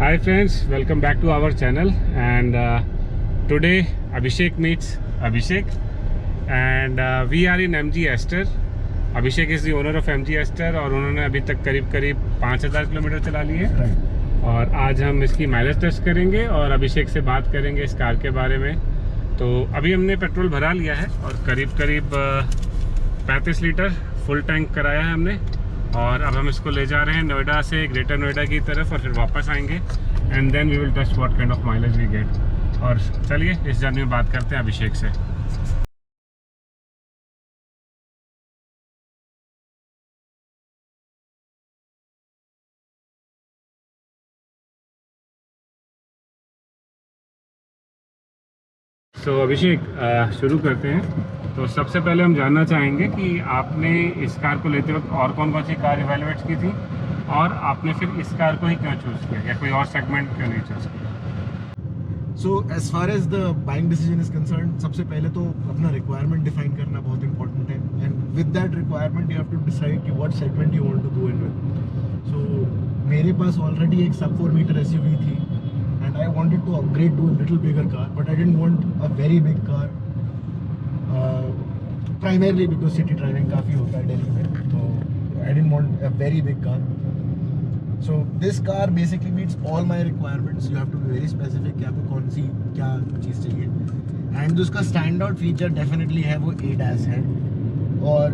Hi friends, welcome back to our channel and today Abhishek meets Abhishek and we are in MG Aster. Abhishek is the owner of MG Aster और उन्होंने अभी तक करीब 5000 kilometre चला लिए और आज हम इसकी माइलेज टेस्ट करेंगे और अभिषेक से बात करेंगे इस कार के बारे में। तो अभी हमने पेट्रोल भरा लिया है और करीब 35 लीटर फुल टैंक कराया है हमने और अब हम इसको ले जा रहे हैं नोएडा से ग्रेटर नोएडा की तरफ और फिर वापस आएंगे and then we will test what kind of mileage we get. और चलिए इस जर्नी में बात करते हैं अभिषेक से। तो अभिषेक शुरू करते हैं। तो सबसे पहले हम जानना चाहेंगे कि आपने इस कार को लेते वक्त और कौन सी कार इवेलुएट की थी और आपने फिर इस कार को ही क्यों चूज़ किया या कोई और सेगमेंट क्यों नहीं चूज़ किया? So as far as the buying decision is concerned, सबसे पहले तो अपना requirement define करना बहुत important है and with that requirement you have to decide कि what segment you want to go in with. So मेरे पास already एक sub 4 meter SUV थी and I wanted to upgrade to a little bigger car, but I didn't want a very big car, primarily because city driving काफ़ी होता है दिल्ली में, तो I didn't want a very big car. So this car basically meets all my requirements. You have to be very specific कि आपको कौन सी क्या चीज़ चाहिए and उसका stand out feature definitely है वो ADAS है और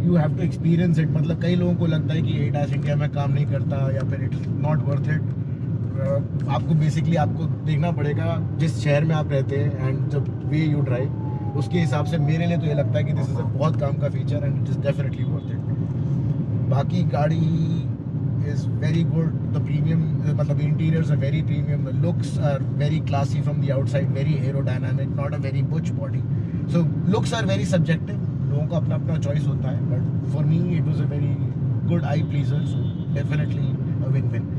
you have to experience it. मतलब कई लोगों को लगता है कि ADAS इंडिया में काम नहीं करता या फिर it's not worth it. आपको बेसिकली आपको देखना पड़ेगा जिस शहर में आप रहते हैं एंड जब वे यू ड्राइव उसके हिसाब से मेरे लिए तो ये लगता है कि दिस इज़ अ बहुत काम का feature and it is definitely worth it. बाकी गाड़ी is very good, the premium मतलब interiors are very premium, the looks are very classy from the outside, very aerodynamic, not a very butch body. So looks are very subjective, लोगों का अपना अपना choice होता है, but for me it was a very good eye pleasure, so definitely a win win.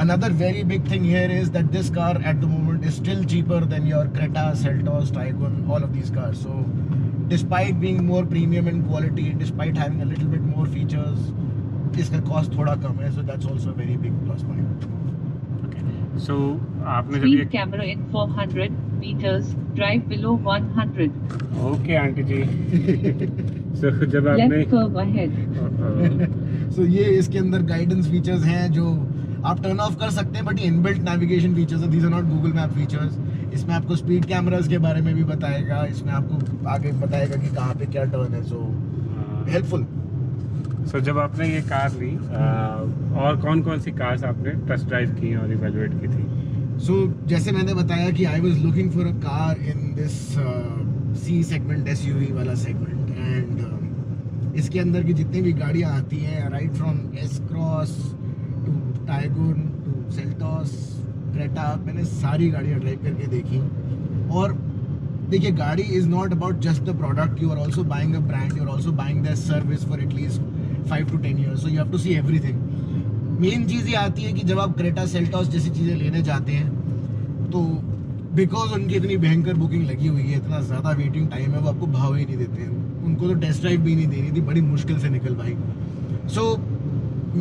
Another very big thing here is that this car at the moment is still cheaper than your Creta, Seltos, Taygun, all of these cars. So despite being more premium in quality, despite having a little bit more features, इसका cost थोड़ा कम है, so that's also a very big plus point. Okay. So आपने जब Speed camera in 400 meters, drive below 100. Okay aunty ji. So जब आपने Left curve ahead. So ये इसके अंदर guidance features हैं जो आप टर्न ऑफ कर सकते हैं, बट ये इनबिल्ट नेविगेशन फीचर्स है, these are not Google map features. इसमें आपको स्पीड कैमरास के बारे में भी बताएगा, इसमें आपको आगे बताएगा कि कहाँ पे क्या टर्न है, सो हेल्पफुल। सो जब आपने ये कार ली और कौन सी कार्स आपने टेस्ट ड्राइव की और इवेलुएट की थी? सो जैसे मैंने बताया कि I was looking for a car in this C segment, SUV वाला सेगमेंट, एंड इसके अंदर की जितनी भी गाड़ियाँ आती हैं, right from S-Cross to Taigun to Seltos, Creta, मैंने सारी गाड़ियाँ ड्राइव करके देखी। और देखिए, गाड़ी is not about just the product, you are also buying a brand, you are also buying the service for at least 5 to 10 years, so you have to see everything. Main चीज़ ये आती है कि जब आप क्रेटा, सेल्टॉस जैसी चीज़ें लेने जाते हैं तो बिकॉज उनकी इतनी भयंकर बुकिंग लगी हुई है, इतना ज़्यादा वेटिंग टाइम है, वो आपको भाव ही नहीं देते हैं। उनको तो टेस्ट ड्राइव भी नहीं देनी थी, बड़ी मुश्किल से निकल पाई। सो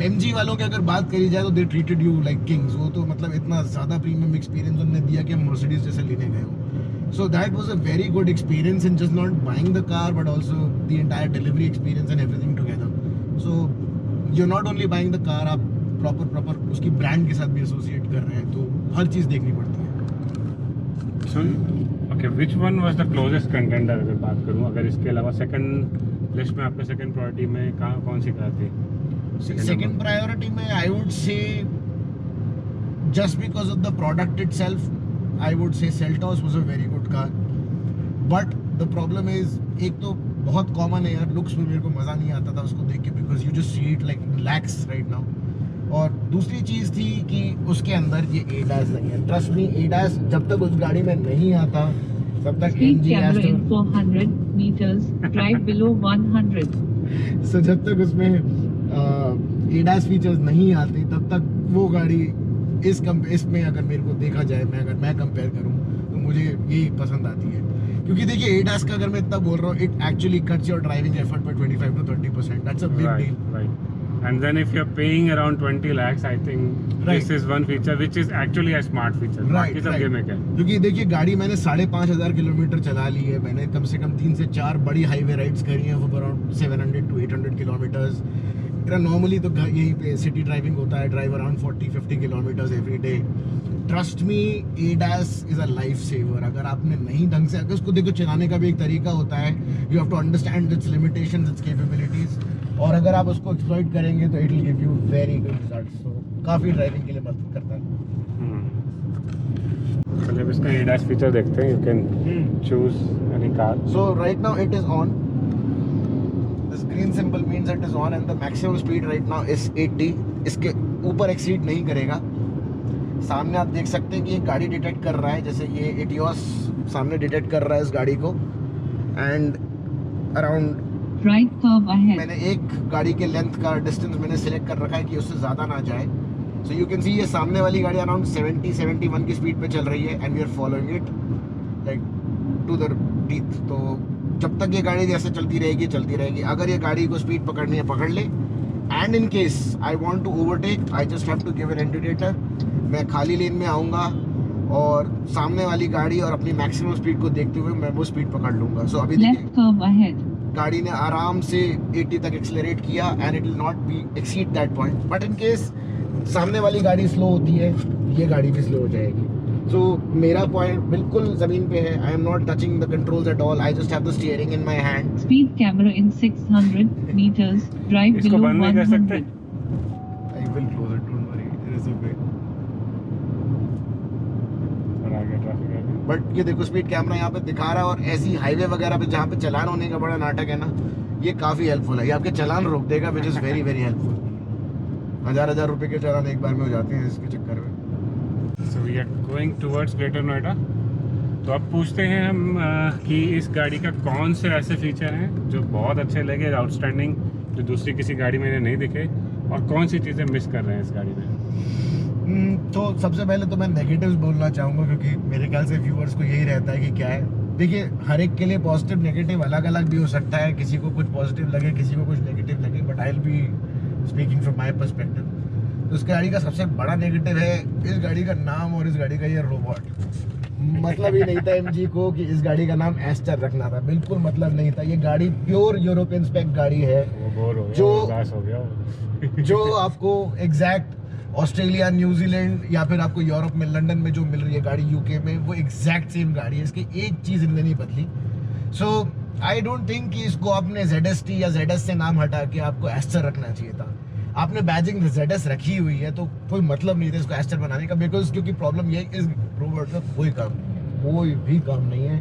MG वालों की अगर बात करी जाए तो they treated you like Kings. वो तो मतलब इतना ज़्यादा प्रीमियम एक्सपीरियंस उन्होंने दिया कि हम मर्सिडीज जैसे लेने गए हो। So that was a very good experience in just not buying the car but also the entire delivery experience and everything together. So you not only buying the car, आप proper उसकी brand के साथ भी associate कर रहे हैं, तो हर चीज़ देखनी पड़ती है। So okay, which one was the closest contender अगर बात करूं, अगर इसके अलावा सेकंड लिस्ट में आपके सेकंड प्रायोरिटी में कौन सी कार थी? Second priority में I would say just because of the product itself, I would say Seltos was a very good car. But the problem is, एक तो बहुत कॉमन है यार, लुक्स में मेरे को मज़ा नहीं आता था उसको देख के, because you just see it like lakhs right now. और दूसरी चीज़ थी कि उसके अंदर ये ADAS नहीं है। ट्रस्ट मी, ADAS जब तक उस गाड़ी में नहीं आता तब तक Speed camera in 400 meters, drive below 100. सो जब तक उसमें ADAS फीचर्स नहीं आते तब तक वो गाड़ी इसमें अगर मेरे को देखा जाए, अगर मैं कंपेयर करूं तो मुझे यही पसंद आती है। क्योंकि देखिए, ADAS का अगर मैं इतना बोल रहा हूँ, it actually cuts your driving effort bye 25 to 30%, that's a big deal. And then if you're paying around 20 lakhs, I think Right. this is one feature which is actually a smart feature. Right, बाकी सब right. gimmick है. क्योंकि देखिए गाड़ी मैंने 5,500 kilometre चला ली है, मैंने कम से कम 3 से 4 बड़ी हाईवे राइड्स करी हैं फॉर अराउंड 700 to 800 किलोमीटर्स। मेरा नॉर्मली तो यहीं पे सिटी ड्राइविंग होता है, drive around 40-50 kilometres every day. Trust me, ADAS is a lifesaver. अगर आपने नहीं ढंग से, अगर उसको देखो चलाने का भी एक तरीका होता है, you have to understand its limitations, its capabilities, और अगर आप उसको एक्सप्लॉइट करेंगे तो it will give you very good results. So काफ़ी ड्राइविंग के लिए मदद करता है। तो जब इसका ADAS फीचर देखते हैं, you can choose any car. So right now it is on. This green symbol means it is on and the maximum speed right now is 80. इसके ऊपर एक्सीड नहीं करेगा। सामने आप देख सकते हैं कि ये गाड़ी डिटेक्ट कर रहा है, जैसे ये एटियोस सामने डिटेक्ट कर रहा है इस गाड़ी को, and around Right curve ahead. मैंने एक गाड़ी के लेंथ का डिस्टेंस मैंने सिलेक्ट कर रखा है कि उससे ज़्यादा ना जाए। सो यू कैन सी ये सामने वाली गाड़ी अराउंड 70-71 की स्पीड पे चल रही है and we are following it like to the teeth. तो जब तक ये गाड़ी जैसे चलती रहेगी। अगर ये गाड़ी को स्पीड पकड़नी है पकड़ ले, and in case I want to overtake, I just have to give an indicator. मैं खाली लेन में आऊँगा और सामने वाली गाड़ी और अपनी मैक्सिमम स्पीड को देखते हुए मैं वो स्पीड पकड़ लूँगा। सो अभी Left curve ahead. गाड़ी ने आराम से 80 तक एक्सेलरेट किया and it will not be exceed that point. But in case सामने वाली गाड़ी स्लो होती है, ये गाड़ी भी स्लो हो जाएगी। सो मेरा पॉइंट बिल्कुल ज़मीन पे है। I am not touching the controls at all, I just have the steering in my hand. Speed camera in 600 meters. Drive इसको below बंद नहीं कर सकते? 100. I will close it, don't worry, there is a way. और आगे traffic है। But ये देखो स्पीड कैमरा यहाँ पे दिखा रहा है, और ऐसी हाईवे वगैरह पे जहाँ पे चलान होने का बड़ा नाटक है ना, ये काफ़ी हेल्पफुल है। ये आपके चलान रोक देगा, which is very very helpful. 1000 रुपए के चलान एक बार में हो जाते हैं इसके चक्कर में। So we are going towards Greater Noida. तो अब पूछते हैं हम कि इस गाड़ी का कौन से ऐसे फीचर हैं जो बहुत अच्छे लगे, आउटस्टैंडिंग, जो दूसरी किसी गाड़ी में नहीं दिखे, और कौन सी चीज़ें मिस कर रहे हैं इस गाड़ी में। तो सबसे पहले तो मैं नेगेटिव्स बोलना चाहूँगा, क्योंकि मेरे ख्याल से व्यूअर्स को यही रहता है कि क्या है। देखिए हर एक के लिए पॉजिटिव नेगेटिव अलग अलग भी हो सकता है, किसी को कुछ पॉजिटिव लगे, किसी को कुछ नेगेटिव लगे, but I will be speaking from my perspective. तो इस गाड़ी का सबसे बड़ा नेगेटिव है इस गाड़ी का नाम और इस गाड़ी का ये रोबोट। मतलब ही नहीं था MG को कि इस गाड़ी का नाम एस्टर रखना था, बिल्कुल मतलब नहीं था। ये गाड़ी प्योर यूरोपियन स्पेक गाड़ी है, वो बोर हो गया, जो- उदास हो गया। जो आपको एग्जैक्ट ऑस्ट्रेलिया, न्यूजीलैंड या फिर आपको यूरोप में, लंदन में जो मिल रही है गाड़ी, UK में, वो एग्जैक्ट सेम गाड़ी है। इसकी एक चीज़ इनने नहीं बदली। सो आई डोंट थिंक कि इसको आपने ZST या ZS से नाम हटा के आपको एस्टर रखना चाहिए था। आपने बैजिंग ZS रखी हुई है तो कोई मतलब नहीं था इसको एस्टर बनाने का, बिकॉज क्योंकि प्रॉब्लम ये है, इस रोबोट का कोई काम नहीं है, कोई भी काम नहीं है।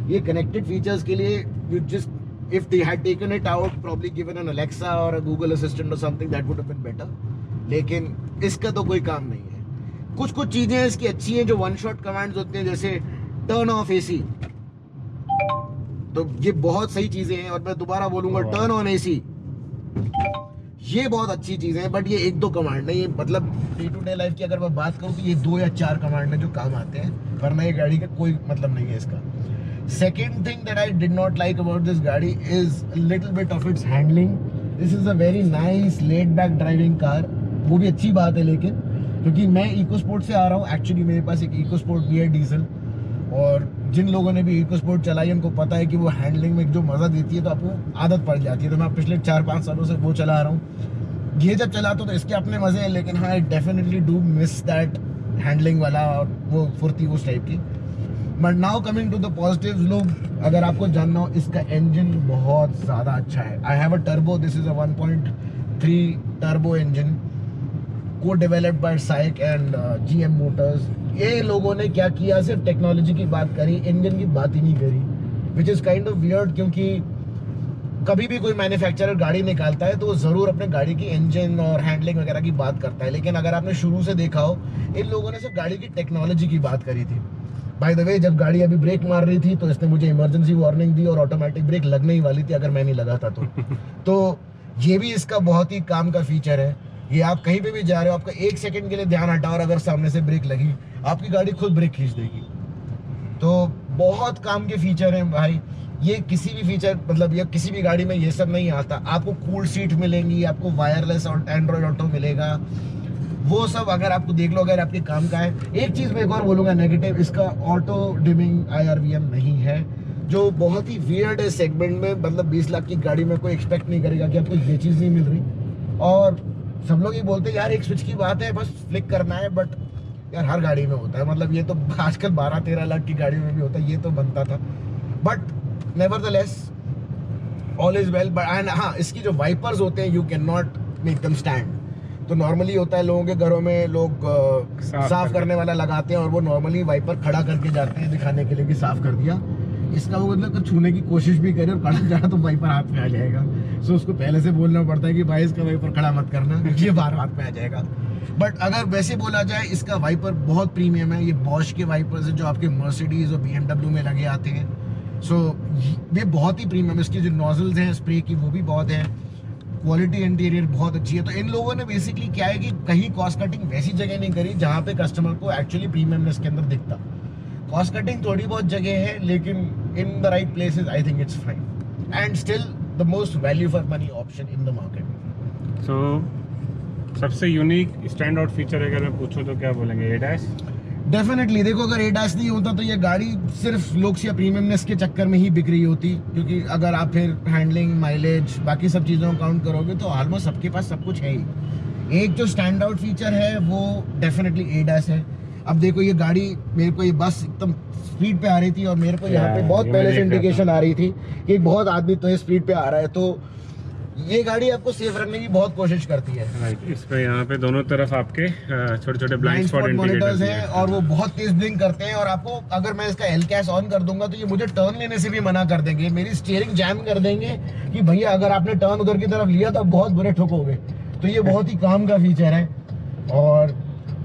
ये कनेक्टेड फीचर्स के लिए you just if they had taken it out, probably given an Alexa और अ Google Assistant और something, that would have been better. लेकिन इसका तो कोई काम नहीं है। कुछ कुछ चीज़ें इसकी अच्छी हैं जो वन शॉट कमांड्स होते हैं, जैसे टर्न ऑफ AC, तो ये बहुत सही चीज़ें हैं। और मैं दोबारा बोलूँगा टर्न ऑन AC, ये बहुत अच्छी चीज़ें हैं। बट ये 1-2 कमांड नहीं है, मतलब डे टू डे लाइफ की अगर मैं बात करूँ तो ये 2 या 4 कमांड हैं जो काम आते हैं, वरना ये गाड़ी का कोई मतलब नहीं है इसका। Second thing that I did not like about this गाड़ी is little bit of its handling. This is a very nice laid back driving car, वो भी अच्छी बात है, लेकिन क्योंकि मैं इको स्पोर्ट से आ रहा हूँ, एक्चुअली मेरे पास एक इको स्पोर्ट भी है डीजल, और जिन लोगों ने भी इको स्पोर्ट चलाई उनको पता है कि वो हैंडलिंग में जो मज़ा देती है तो आपको आदत पड़ जाती है। तो मैं पिछले 4-5 सालों से वो चला रहा हूँ। ये जब चलाता हूँ तो इसके अपने मज़े हैं, लेकिन हाँ I definitely do miss that handling वाला और वो फुर्ती उस टाइप की। But now coming to the positives, लोग अगर आपको जानना हो, इसका इंजन बहुत ज़्यादा अच्छा है। I have a turbo, this is a 1.3 turbo engine को developed by SAIC and GM motors. ये लोगों ने क्या किया, सिर्फ टेक्नोलॉजी की बात करी, इंजन की बात ही नहीं करी, which is kind of weird. क्योंकि कभी भी कोई मैन्युफैक्चरर गाड़ी निकालता है तो वो ज़रूर अपने गाड़ी की इंजन और हैंडलिंग वगैरह की बात करता है, लेकिन अगर आपने शुरू से देखा हो, इन लोगों ने सिर्फ गाड़ी की टेक्नोलॉजी की बात करी थी। बाय द वे, जब गाड़ी अभी ब्रेक मार रही थी तो इसने मुझे इमरजेंसी वार्निंग दी और ऑटोमेटिक ब्रेक लगने ही वाली थी अगर मैं नहीं लगा था तो ये भी इसका बहुत ही काम का फीचर है। ये आप कहीं पे भी जा रहे हो, आपका 1 सेकंड के लिए ध्यान हटा और अगर सामने से ब्रेक लगी, आपकी गाड़ी खुद ब्रेक खींच देगी। तो बहुत काम के फीचर हैं भाई। ये किसी भी फीचर मतलब ये किसी भी गाड़ी में ये सब नहीं आता। आपको कूल सीट मिलेंगी, आपको वायरलेस और एंड्रॉयड ऑटो मिलेगा, वो सब अगर आपको देख लो अगर आपके काम का है। एक चीज़ मैं एक और बोलूँगा नेगेटिव, इसका ऑटो डिमिंग IRVM नहीं है, जो बहुत ही वियर्ड है सेगमेंट में। मतलब 20 लाख की गाड़ी में कोई एक्सपेक्ट नहीं करेगा कि आपको ये चीज़ नहीं मिल रही। और सब लोग ये बोलते हैं यार एक स्विच की बात है, बस फ्लिक करना है, बट यार हर गाड़ी में होता है। मतलब ये तो आजकल 12-13 लाख की गाड़ी में भी होता है, ये तो बनता था। But nevertheless all is well. But and हाँ, इसकी जो वाइपर्स होते हैं you can not make them stand. तो नॉर्मली होता है लोगों के घरों में लोग साफ करने वाला लगाते हैं और वो नॉर्मली वाइपर खड़ा करके जाते हैं दिखाने के लिए कि साफ कर दिया। इसका वो मतलब छूने की कोशिश भी करे और खड़ा जाए तो वाइपर हाथ में आ जाएगा। सो उसको पहले से बोलना पड़ता है कि भाई इसका वाइपर खड़ा मत करना, ये बार हाथ में आ जाएगा। बट अगर वैसे बोला जाए इसका वाइपर बहुत प्रीमियम है। ये बॉश के वाइपर्स हैं जो आपके मर्सिडीज और BMW में लगे आते हैं। सो ये बहुत ही प्रीमियम, इसकी जो नॉजल्स हैं स्प्रे की वो भी बहुत है। क्वालिटी इंटीरियर बहुत अच्छी है। तो इन लोगों ने बेसिकली क्या है कि कहीं कॉस्ट कटिंग वैसी जगह नहीं करी जहाँ पे कस्टमर को एक्चुअली प्रीमियमनेस के अंदर दिखता। कॉस्ट कटिंग थोड़ी बहुत जगह है, लेकिन in the right places I think it's fine and still the most value for money option in the market. So सबसे यूनिक स्टैंड आउट फीचर अगर मैं पूछूं तो क्या बोलेंगे? ADAS। डेफिनेटली देखो, अगर ADAS नहीं होता तो ये गाड़ी सिर्फ लुक्स या प्रीमियमनेस के चक्कर में ही बिक रही होती, क्योंकि अगर आप फिर हैंडलिंग, माइलेज, बाकी सब चीज़ों को काउंट करोगे तो ऑलमोस्ट सबके पास सब कुछ है ही। एक जो स्टैंड आउट फीचर है वो डेफिनेटली ADAS है। अब देखो ये गाड़ी, मेरे को ये बस एकदम स्पीड पे आ रही थी और मेरे को यहाँ पे बहुत पहले से इंडिकेशन आ रही थी कि बहुत आदमी तो स्पीड पे आ रहा है। तो ये गाड़ी आपको सेफ रखने की बहुत कोशिश करती है। राइट, इस पे यहाँ पे दोनों तरफ आपके छोटे छोटे ब्लाइंड स्पॉट मॉनिटर्स हैं और वो बहुत तेज ब्लिंक करते हैं। और आपको अगर मैं इसका LCAS ऑन कर दूंगा तो ये मुझे टर्न लेने से भी मना कर देंगे, मेरी स्टीयरिंग जैम कर देंगे कि भैया अगर आपने टर्न उधर की तरफ लिया तो बहुत बुरे ठोकोगे। तो ये बहुत ही काम का फीचर है और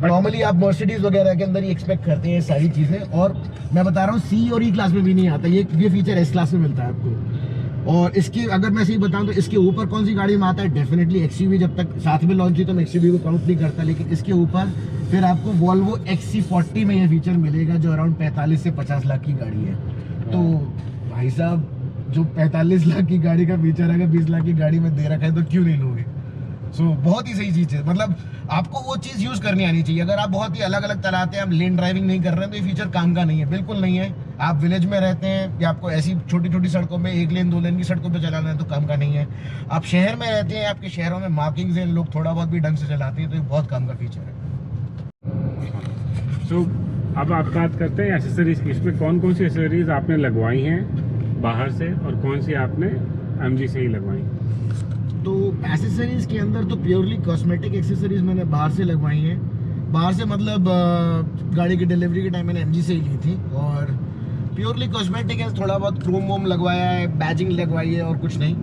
नॉर्मली आप मर्सिडीज वगैरह के अंदर ही एक्सपेक्ट करते हैं ये सारी चीज़ें। और मैं बता रहा हूँ C और E क्लास में भी नहीं आता, ये फीचर S क्लास में मिलता है आपको। और इसकी अगर मैं सही बताऊं तो इसके ऊपर कौन सी गाड़ी में आता है, डेफिनेटली XUV। जब तक साथ में लॉन्च हुई तो मैं XUV को काउंट नहीं करता, लेकिन इसके ऊपर फिर आपको Volvo XC40 में ये फीचर मिलेगा जो अराउंड 45 से 50 लाख की गाड़ी है। तो भाई साहब, जो 45 लाख की गाड़ी का फीचर अगर 20 लाख की गाड़ी में दे रखा है तो क्यों नहीं लोगे। सो बहुत ही सही चीज़ है। मतलब आपको वो चीज़ यूज़ करनी आनी चाहिए। अगर आप बहुत ही अलग अलग चलाते हैं, आप लेन ड्राइविंग नहीं कर रहे हैं तो ये फीचर काम का नहीं है, बिल्कुल नहीं है। आप विलेज में रहते हैं या आपको ऐसी छोटी छोटी सड़कों में 1 लेन 2 लेन की सड़कों पे चलाना है तो काम का नहीं है। आप शहर में रहते हैं, आपके शहरों में मार्किंग्स हैं, लोग थोड़ा बहुत भी ढंग से चलाते हैं, तो ये बहुत काम का फीचर है। तो अब आप बात करते हैं एसेसरीज की। इसमें कौन कौन सी एसेसरीज आपने लगवाई हैं बाहर से और कौन सी आपने MG से ही लगवाई? तो एसेसरीज के अंदर तो प्योरली कॉस्मेटिक एक्सेसरीज मैंने बाहर से लगवाई हैं। बाहर से मतलब गाड़ी की डिलीवरी के टाइम मैंने MG से ही ली थी और प्योरली कॉस्मेटिक है। थोड़ा बहुत क्रोम वोम लगवाया है, बैजिंग लगवाई है और कुछ नहीं।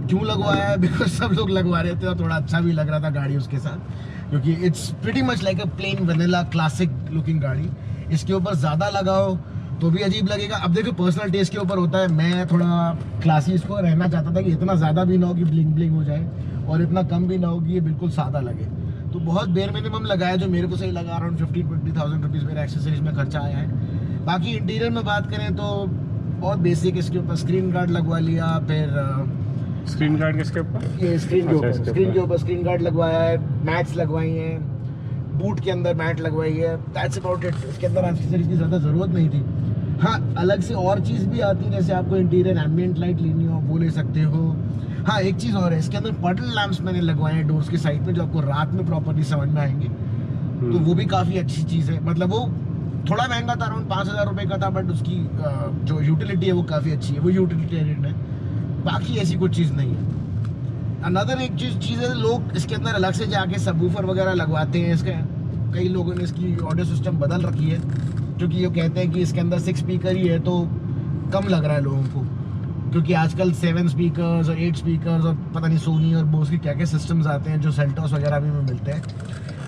क्यों लगवाया है? बिकॉज सब लोग लगवा रहे थे और थोड़ा अच्छा भी लग रहा था गाड़ी उसके साथ, क्योंकि it's pretty much like a plane vanilla classic looking गाड़ी। इसके ऊपर ज़्यादा लगाओ तो भी अजीब लगेगा। अब देखो पर्सनल टेस्ट के ऊपर होता है। मैं थोड़ा क्लासी इसको रहना चाहता था कि इतना ज़्यादा भी ना हो कि ब्लिंग ब्लिंग हो जाए और इतना कम भी ना हो कि ये बिल्कुल सादा लगे। तो बहुत बेर मिनिमम लगाया जो मेरे को सही लगा, अराउंड 15-20,000 रुपीज़ मेरा एक्सेसरीज में खर्चा आया है। बाकी इंटीरियर में बात करें तो बहुत बेसिक, इसके ऊपर स्क्रीन गार्ड लगवा लिया। फिर स्क्रीन गार्ड किसके ऊपर? ये स्क्रीन के ऊपर स्क्रीन गार्ड लगवाया है, मैट्स लगवाई हैं, बूट के अंदर मैट लगवाई है। That's about it. इसके अंदर एक्सेसरीज की ज़्यादा ज़रूरत नहीं थी। हाँ, अलग से और चीज़ भी आती है, जैसे आपको इंटीरियर एम्बिएंट लाइट लेनी हो वो ले सकते हो। हाँ, एक चीज़ और है, इसके अंदर पडल लैंप्स मैंने लगवाए हैं डोर्स के साइड में जो आपको रात में प्रॉपर्ली समझ में आएंगे। तो वो भी काफ़ी अच्छी चीज़ है। मतलब वो थोड़ा महंगा था, अराउंड 5,000 रुपये का था, बट उसकी जो यूटिलिटी है वो काफ़ी अच्छी है, वो यूटिलिटेरियन है। बाकी ऐसी कुछ चीज़ नहीं है। अनदर एक चीज़ है, लोग इसके अंदर अलग से जाके सबवूफर वगैरह लगवाते हैं। इसका कई लोगों ने इसकी ऑडियो सिस्टम बदल रखी है, क्योंकि ये कहते हैं कि इसके अंदर 6 स्पीकर ही है तो कम लग रहा है लोगों को, क्योंकि आजकल 7 स्पीकर्स और 8 स्पीकर्स और पता नहीं सोनी और बोस की क्या क्या सिस्टम्स आते हैं जो सेल्टॉस वगैरह भी में मिलते हैं।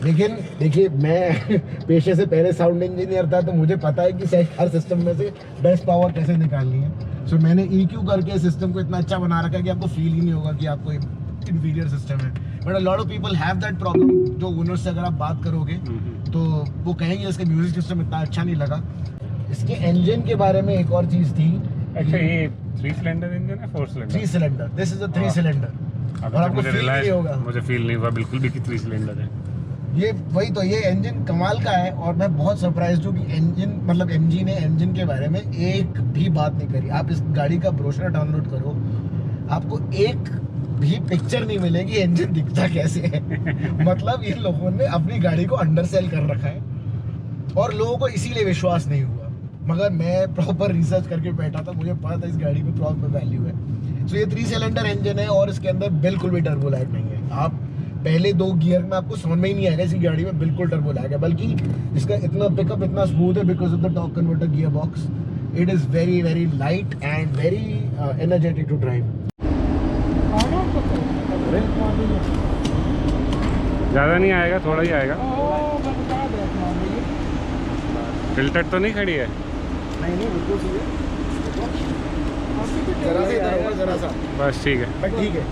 लेकिन देखिए, मैं पेशे से पहले साउंड इंजीनियर था तो मुझे पता है कि हर सिस्टम में से बेस्ट पावर कैसे निकालनी है। सो मैंने EQ करके सिस्टम को इतना अच्छा बना रखा है कि आपको फील ही नहीं होगा कि आपको इंफीरियर सिस्टम है। But a lot of people have that problem. जो ओनर से अगर आप बात करोगे तो वो कहेंगे इसका म्यूजिक सिस्टम इतना अच्छा नहीं लगा। इसके इंजन के बारे में एक और चीज थी। अच्छा, ये 3 सिलेंडर इंजन है 4 cylinder? 3 cylinder, this is a 3 cylinder. और आपको मुझे feel नहीं होगा। मुझे फील नहीं हुआ बिल्कुल भी कि 3 सिलेंडर है। ये वही तो, ये इंजन कमाल का है और मैं बहुत सरप्राइज हूँ कि इंजन मतलब MG ने इंजन के बारे में एक भी बात नहीं करी। आप इस गाड़ी का ब्रोशर डाउनलोड करो, आपको एक भी पिक्चर नहीं मिलेगी इंजन दिखता कैसे है। मतलब इन लोगों ने अपनी गाड़ी को अंडरसेल कर रखा है और लोगों को इसीलिए विश्वास नहीं हुआ। मगर मैं प्रॉपर रिसर्च करके बैठा था, मुझे पता था इस गाड़ी में प्रॉपर वैल्यू है। तो ये 3 सिलेंडर इंजन है और इसके अंदर बिल्कुल भी टर्बो लैग नहीं है। आप पहले 2 गियर में आपको समझ में ही नहीं आएगा इसी गाड़ी में बिल्कुल टर्बो लैग है, बल्कि इसका इतना पिकअप इतना स्मूथ है because of the torque converter gear box. It is very very light and very energetic to drive. ज़्यादा नहीं आएगा, थोड़ा ही आएगा। टिल्टेड तो नहीं खड़ी है? नहीं बिल्कुल सही है। जरा सा इधर होगा, जरा सा, बस ठीक है। बट ठीक है।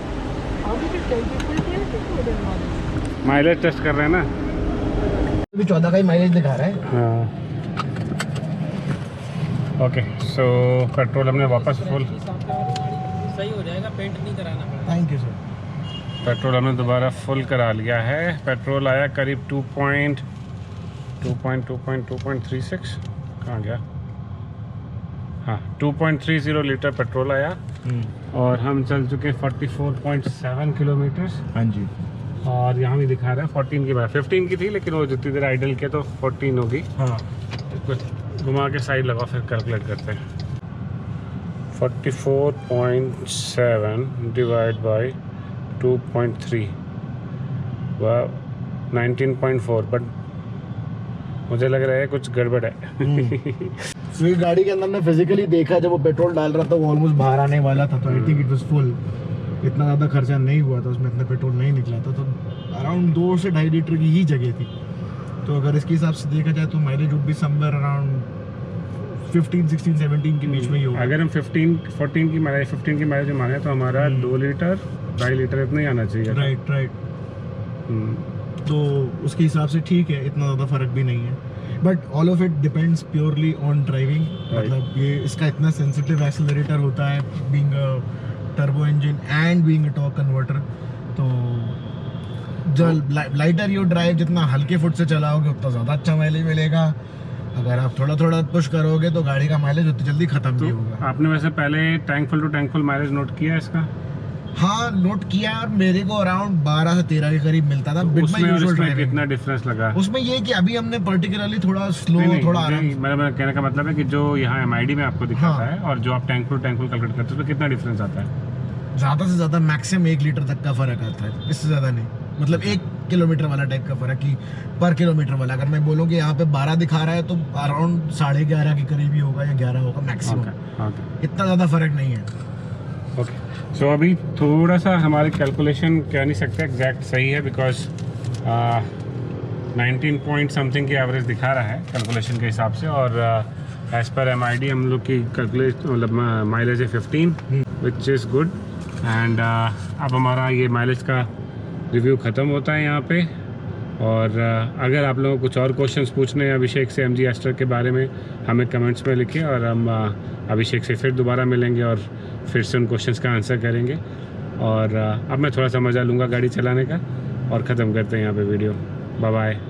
माइलेज टेस्ट कर रहे हैं ना? अभी 14 का ही माइलेज दिखा रहा है। हाँ। ओके, सो पेट्रोल हमने वापस फुल, सही हो जाएगा, पेंट नहीं कराना पड़ेगा। Thank you sir. पेट्रोल हमने दोबारा फुल करा लिया है। पेट्रोल आया करीब 2.36 कहाँ गया? हाँ, 2.30 लीटर पेट्रोल आया और हम चल चुके 44.7 किलोमीटर। हाँ जी। और यहाँ भी दिखा रहा है 14 की बात, 15 की थी लेकिन वो जितनी देर आइडल के तो 14 होगी। हाँ, घुमा के साइड लगा फिर कैलकुलेट करते हैं। 44.7 डिवाइड बाई 2.3 वह 19.4, बट मुझे लग रहा है कुछ गड़बड़ है। तो ये गाड़ी के अंदर ने फिजिकली देखा, जब वो पेट्रोल डाल रहा था वो ऑलमोस्ट बाहर आने वाला था, तो I think it was full. इतना ज़्यादा खर्चा नहीं हुआ था उसमें, इतना पेट्रोल नहीं निकला था, तो अराउंड 2 से 2.5 लीटर की ही जगह थी। तो अगर इसके हिसाब से देखा जाए तो mileage would be somewhere around 15, 16, 17 के बीच में ही होगा। अगर हम 15 की माइलेज माने तो हमारा 2 लीटर 2.5 लीटर इतना ही आना चाहिए। राइट। तो उसके हिसाब से ठीक है, इतना ज़्यादा फर्क भी नहीं है। But all of it depends purely on driving. मतलब ये इसका इतना सेंसिटिव एक्सेलरेटर होता है, being a turbo engine and being a torque converter. तो जो लाइटर यू ड्राइव, जितना हल्के फुट से चलाओगे उतना ज़्यादा अच्छा माइलेज मिलेगा। अगर आप थोड़ा थोड़ा पुश करोगे तो गाड़ी का माइलेज उतनी जल्दी खत्म भी होगा। आपने वैसे पहले tank full to tank full mileage note किया इसका? हाँ, नोट किया और मेरे को अराउंड 12 से 13 के करीब मिलता था। तो उसमें और इसमें कितना डिफरेंस लगा? उसमें ये कि अभी हमने पर्टिकुलरली थोड़ा स्लो, थोड़ा आराम। मेरा कहने का मतलब है कि जो यहाँ MID में आपको दिखाता है और जो आप टैंक फुल कैलकुलेट करते हो उसमें कितना डिफरेंस आता है? ज़्यादा से ज़्यादा मैक्सिमम 1 लीटर तक का फ़र्क आता है, इससे ज़्यादा नहीं। मतलब 1 किलोमीटर वाला टाइप का फ़र्क कि पर किलोमीटर वाला। अगर मैं बोलूँ कि यहाँ पे 12 दिखा रहा है तो अराउंड 11.5 के करीब ही होगा या 11 होगा मैक्सिमम। इतना ज़्यादा फ़र्क नहीं है। ओके, सो अभी थोड़ा सा हमारे कैलकुलेशन कह नहीं सकते एग्जैक्ट सही है, बिकॉज 19 पॉइंट समथिंग की एवरेज दिखा रहा है कैलकुलेशन के हिसाब से, और एज़ पर MID हम लोग की कैलकुलेशन मतलब माइलेज है 15, विच इज़ गुड। एंड अब हमारा ये माइलेज का रिव्यू ख़त्म होता है यहाँ पे। और अगर आप लोगों को कुछ और क्वेश्चंस पूछने हैं अभिषेक से MG एस्टर के बारे में, हमें कमेंट्स में लिखिए और हम अभिषेक से फिर दोबारा मिलेंगे और फिर से उन क्वेश्चंस का आंसर करेंगे। और अब मैं थोड़ा सा मज़ा लूँगा गाड़ी चलाने का और ख़त्म करते हैं यहाँ पे वीडियो। Bye bye.